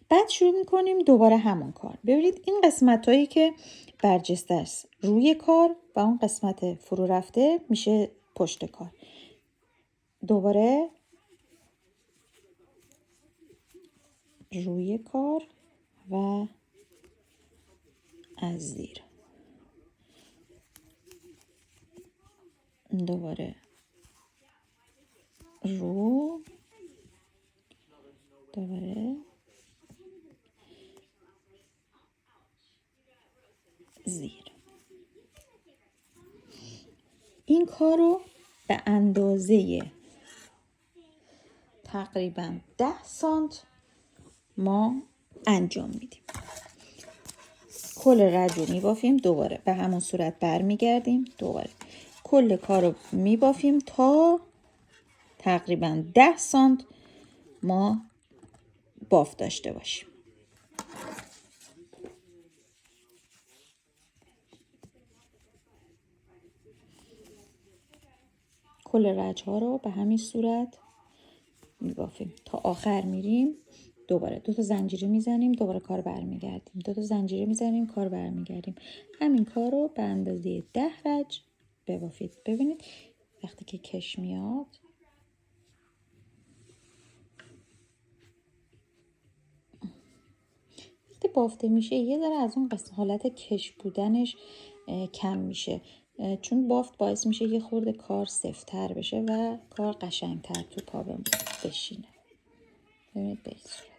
بعد شروع میکنیم دوباره همون کار. ببینید این قسمت هایی که برجسته است روی کار و اون قسمت فرو رفته میشه پشت کار. دوباره روی کار و از زیر، دوباره رو، دوباره زیر. این کار رو به اندازه تقریبا 10 سانت ما انجام میدیم. کل رج رو میبافیم، دوباره به همون صورت برمیگردیم، دوباره کل کار رو میبافیم تا تقریبا 10 سانت ما بافت داشته باشیم. کل رج ها رو به همین صورت میبافیم تا آخر میریم، دوباره 2 تا زنجیره میزنیم، دوباره کار برمیگردیم، 2 تا زنجیره میزنیم، کار برمیگردیم. همین کار رو به اندازه 10 رج ببافید. ببینید وقتی که کش میاد وقتی بافته میشه یه ذره از اون حالت کش بودنش کم میشه، چون بافت باعث میشه یه خورده کار سفت‌تر بشه و کار قشنگتر تو پا بشینه. ببینید به این صورت.